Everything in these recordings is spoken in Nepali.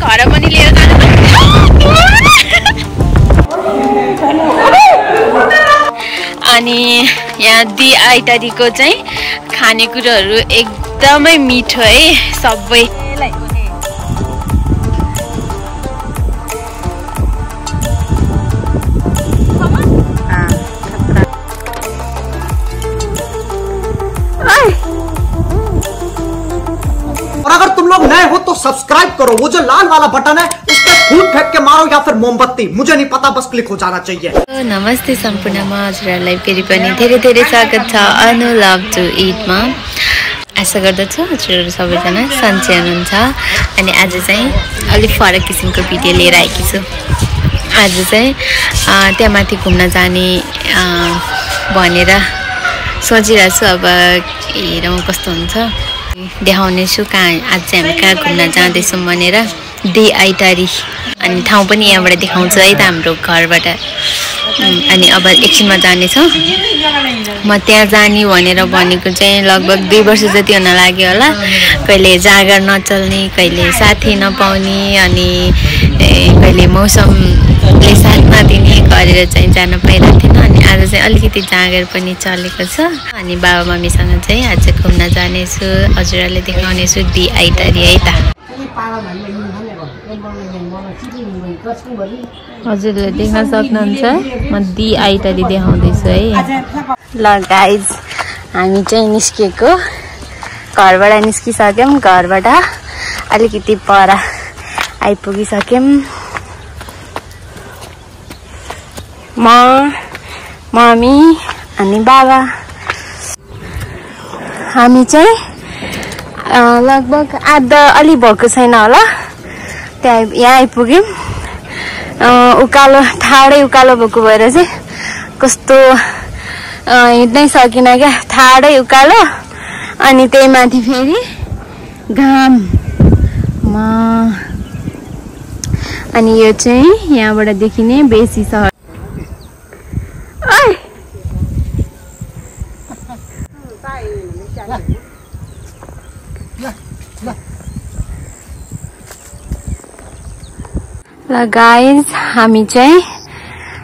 घर पनि लिएर जानु अनि यहाँ दी आइतरीको चाहिँ खानेकुराहरू एकदमै मिठो है सबै और अगर तुम लोग नए हो तो सब्सक्राइब करो, वो जो लाल वाला बटन है उस पर फूट फेंक के मारो या फिर मोमबत्ती, मुझे नहीं पता, बस क्लिक हो जाना चाहिए। नमस्ते सम्पूर्णमा हजुरहरूलाई फेरि पनि धेरै धेरै स्वागत छ अनु लभ टु इटमा। आशा गर्दछु हजुरहरू सबैजना सन्चै हुनुहुन्छ। अनि आज चाहिँ अलिक फरक किसिमको भिडियो लिएर आएकी छु। आज चाहिँ त्यहाँ माथि घुम्न जाने भनेर सोचिरहेको छु। अब हेरौँ कस्तो हुन्छ, देखाउने छु कहाँ आज चाहिँ हामी कहाँ घुम्न जाँदैछौँ भनेर। दी आइतरी अनि ठाउँ पनि यहाँबाट देखाउँछु है त हाम्रो घरबाट। अनि अब एकछिनमा जानेछौँ। म त्यहाँ जाने भनेर भनेको चाहिँ लगभग 2 वर्ष जति हुन लाग्यो होला। कहिले जागर नचल्ने, कहिले साथी नपाउने, अनि कहिले मौसमले साथ नदिने गरेर चाहिँ जान पाइरहेको थिएन। अनि आज चाहिँ अलिकति जागर पनि चलेको छ। अनि बाबा मम्मीसँग चाहिँ आज घुम्न जानेछु, हजुरहरूले देखाउनेछु दी आइतरी है त। हजुरले देख्न सक्नुहुन्छ म दी आइतरी देखाउँदैछु है। ल गाइज हामी चाहिँ निस्किएको, घरबाट निस्किसक्यौँ। घरबाट अलिकति पर आइपुगिसक्यौँ। म, मम्मी अनि बाबा। हामी चाहिँ लगभग आधा अलि भएको छैन होला त्यहाँ यहाँ आइपुग्यौँ। उकालो ठाडै उकालो भएको भएर चाहिँ कस्तो हिँड्नै सकिनँ क्या, ठाडै उकालो। अनि त्यही माथि फेरि घाम अनि यो चाहिँ यहाँबाट देखिने बेसी सहर। ल गाइज हामी चाहिँ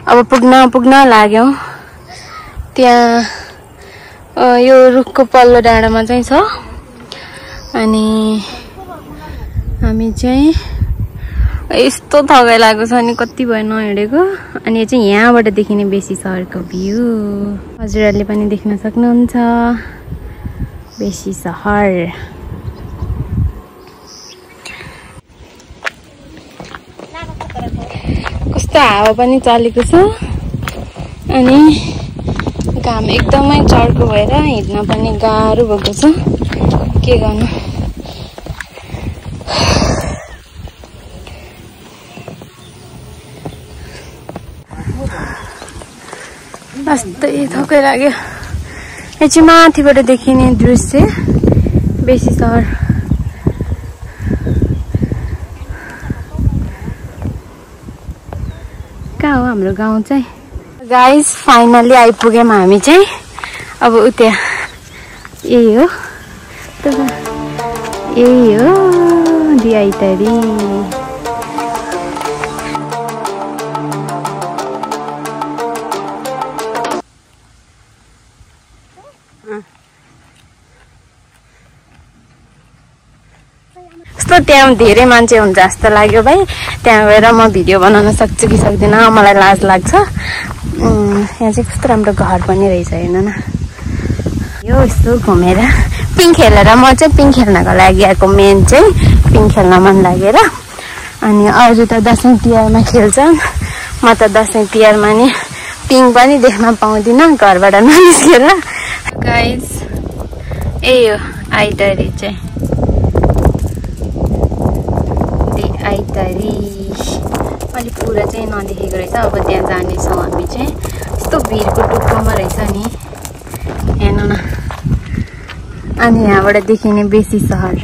अब पुग्न लाग्यौँ। त्यहाँ यो रुखको पल्लो डाँडामा चाहिँ छ। अनि हामी चाहिँ यस्तो थकाइ लागेको छ नि, कति भयो नहिँडेको। अनि यो चाहिँ यहाँबाट देखिने बेसी सहरको भ्यू, हजुरहरूले पनि देख्न सक्नुहुन्छ बेसी सहर। कस्तो हावा पनि चलेको छ। अनि घाम एकदमै चर्को भएर हिँड्न पनि गाह्रो भएको छ, के गर्नु। यस्तै थकाइ लाग्यो। यो चाहिँ माथिबाट देखिने दृश्य बेसी सहर। कहाँ हो हाम्रो गाउँ चाहिँ। गाइज फाइनली आइपुग्यौँ हामी चाहिँ। अब उता यही हो, यही हो दी आइतरी। यस्तो त्यहाँ धेरै मान्छे हुन्छ जस्तो लाग्यो भाइ। त्यहाँ गएर म भिडियो बनाउन सक्छु कि सक्दिनँ, मलाई लाज लाग्छ। यहाँ चाहिँ कस्तो राम्रो घर पनि रहेछ, हेर्नु न। यो यस्तो घुमेर पिङ खेलेर, म चाहिँ पिङ खेल्नको लागि आएको, मेन चाहिँ पिङ खेल्न मन लागेर। अनि अरू त दसैँ तिहारमा खेल्छन्, म त दसैँ तिहारमा नि पिङ पनि देख्न पाउँदिनँ घरबाट ननिस्केर। गाइज यही हो आइतरी चाहिँ, आइतरी अलिक पुरा चाहिँ नदेखेको रहेछ। अब त्यहाँ जानेछौँ हामी चाहिँ। यस्तो भिरको टुप्पोमा रहेछ नि, हेर्नु न। अनि यहाँबाट देखिने बेसी सहर।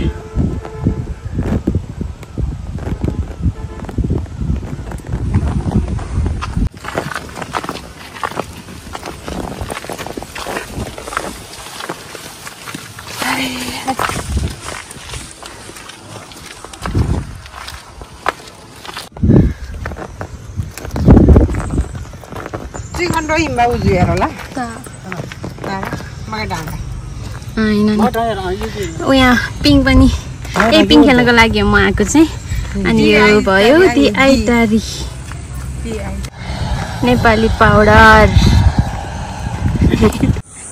Tadi kan doa himbau jual lah. Makai dangka. हैन ओ यहाँ पिङ पनि ए पिङ खेल्नको लागि म आएको चाहिँ अनि यो भयो ती आइटारी नेपाली पाउडर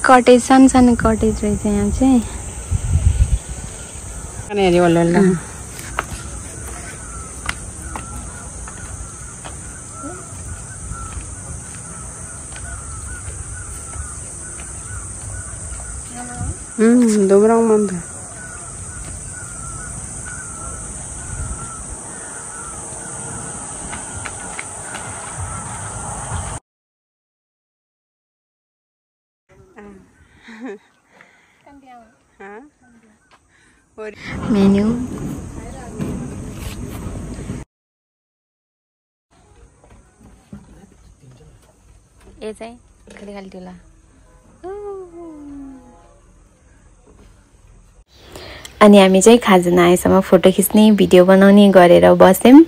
कटेज सानो कटेज रहेछ यहाँ चाहिँ Ini wala. Dobrang manda. Menu ए चाहिँ खाली खाली टोला अनि हामी चाहिँ खाजा आएसम्म फोटो खिच्ने भिडियो बनाउने गरेर बस्यौं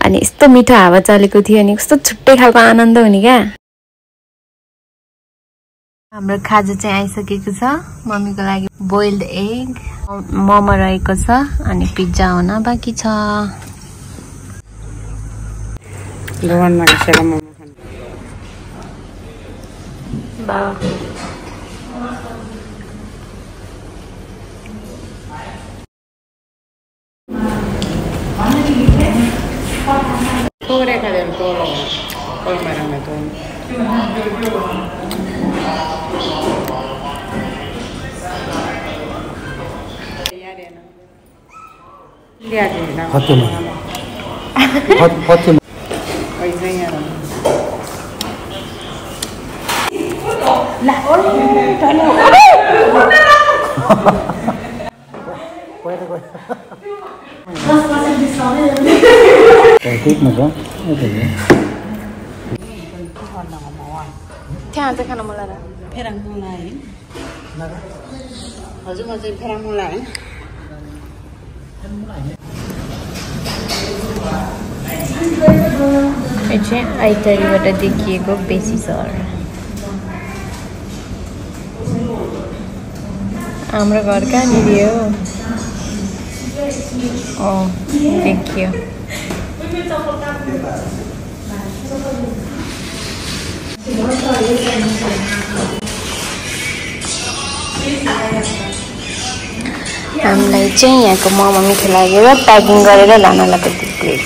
अनि यस्तो मिठो हावा चलेको थियो अनि कस्तो छुट्टै खालको आनन्द हुने क्या हाम्रो खाजा चाहिँ आइसकेको छ मम्मीको लागि बोइल्ड एग मोमो रहेको छ अनि पिज्जा हुन बाँकी छ Lawan lagi saya mau makan. बा Pobre kadang tolong. Kalau merang itu. Lihat ni. Fatima. Fatima. Paisanya. ला ओरे ठीक न त त्यहाँ चाहिँ खान मन लाग्यो Perang mulai. हजुर म चाहिँ perang mulai. यो चाहिँ आइतरीबाट देखिएको बेसी सहर हाम्रो घर कहाँनिर हो देखियो हामीलाई चाहिँ यहाँको मोमो मिठो लागेर प्याकिङ गरेर लान लागेको प्लेट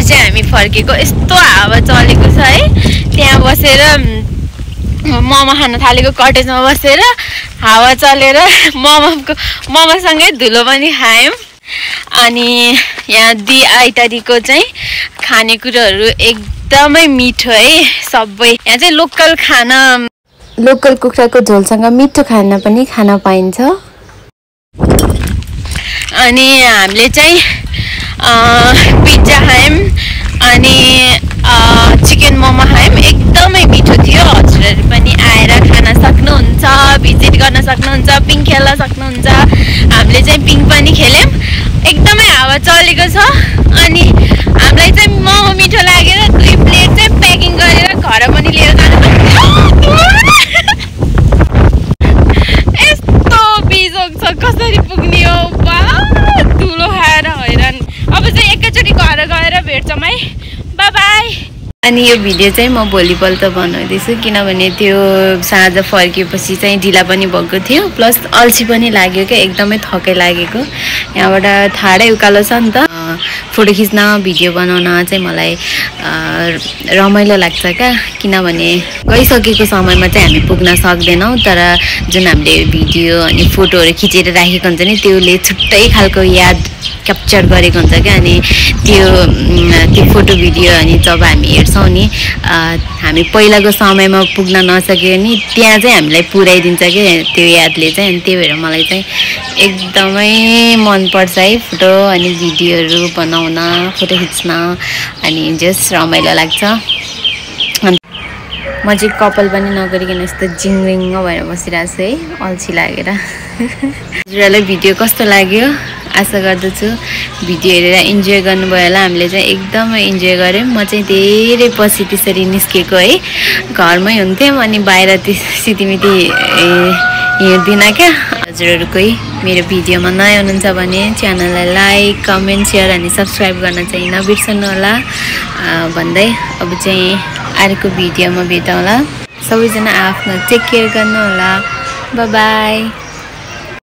छ हामी फर्केको यस्तो हावा चलेको छ है त्यहाँ बसेर मोमो खान थालेको कटेजमा बसेर हावा चलेर मोमोसँगै धुलो पनि खायौं अनि यहाँ दि आइतरीको चाहिँ खानेकुराहरू एकदमै मिठो है सबै यहाँ चाहिँ लोकल खाना लोकल कुखुराको झोलसँग मिठो खाना पनि खान पाइन्छ अनि हामीले चाहिँ पिज्जा खायौँ अनि चिकन मोमो खायौँ। एकदमै मिठो थियो। हजुरहरू पनि आएर खान सक्नुहुन्छ, भिजिट गर्न सक्नुहुन्छ, पिङ खेल्न सक्नुहुन्छ। हामीले चाहिँ पिङ पनि खेल्यौँ। एकदमै हावा चलेको छ अनि हामीलाई चाहिँ मोमो मिठो लागेर 2 प्लेट चाहिँ प्याकिङ गरेर घर पनि लिएर जानुपर्छ। यस्तो बिजोग छ, कसरी पुग्ने हो बा, धुलो खाएर हैरान। अब चाहिँ एकैचोटि घर गएर भेट्छौँ है। By by. अनि यो भिडियो चाहिँ म भोलिपल्ट बनाउँदैछु किनभने त्यो साँझ फर्किएपछि चाहिँ ढिला पनि भएको थियो, प्लस अल्छी पनि लाग्यो क्या, एकदमै थकै लागेको। यहाँबाट ठाडै उकालो छ नि त, फोटो खिच्न भिडियो बनाउन चाहिँ मलाई रमाइलो लाग्छ क्या। किनभने गइसकेको समयमा चाहिँ हामी पुग्न सक्दैनौँ, तर जुन हामीले भिडियो अनि फोटोहरू खिचेर राखेको हुन्छ नि त्यसले छुट्टै खालको याद क्याप्चर गरेको हुन्छ क्या। अनि त्यो फोटो भिडियो अनि जब हामी हेर्छौँ नि, हामी पहिलाको समयमा पुग्न नसक्यो नि त्यहाँ चाहिँ हामीलाई पुर्याइदिन्छ क्या त्यो यादले चाहिँ। अनि त्यही भएर मलाई चाहिँ एकदमै मनपर्छ है फोटो अनि भिडियोहरू बनाउन, फोटो खिच्न, अनि जस्ट रमाइलो लाग्छ। म चाहिँ कपाल पनि नगरिकन यस्तो जिङ्रिङ्ग भएर बसिरहेको छु है, अल्छी लागेर। हजुरहरूलाई भिडियो कस्तो लाग्यो आशा गर्दछु भिडियो हेरेर इन्जोय गर्नुभयो होला। हामीले चाहिँ एकदमै इन्जोय गऱ्यौँ। म चाहिँ धेरै पछि त्यसरी निस्केको है, घरमै हुन्थ्यौँ अनि बाहिर सितिमिति हिँड्दिनँ क्या। हजुरहरू कोही मेरो भिडियोमा नयाँ हुनुहुन्छ भने च्यानललाई लाइक, कमेन्ट, सेयर अनि सब्सक्राइब गर्न चाहिँ नबिर्सनु होला भन्दै अब चाहिँ अर्को भिडियोमा भेटौँला। सबैजना आफ्नो टेक केयर गर्नु होला। By by.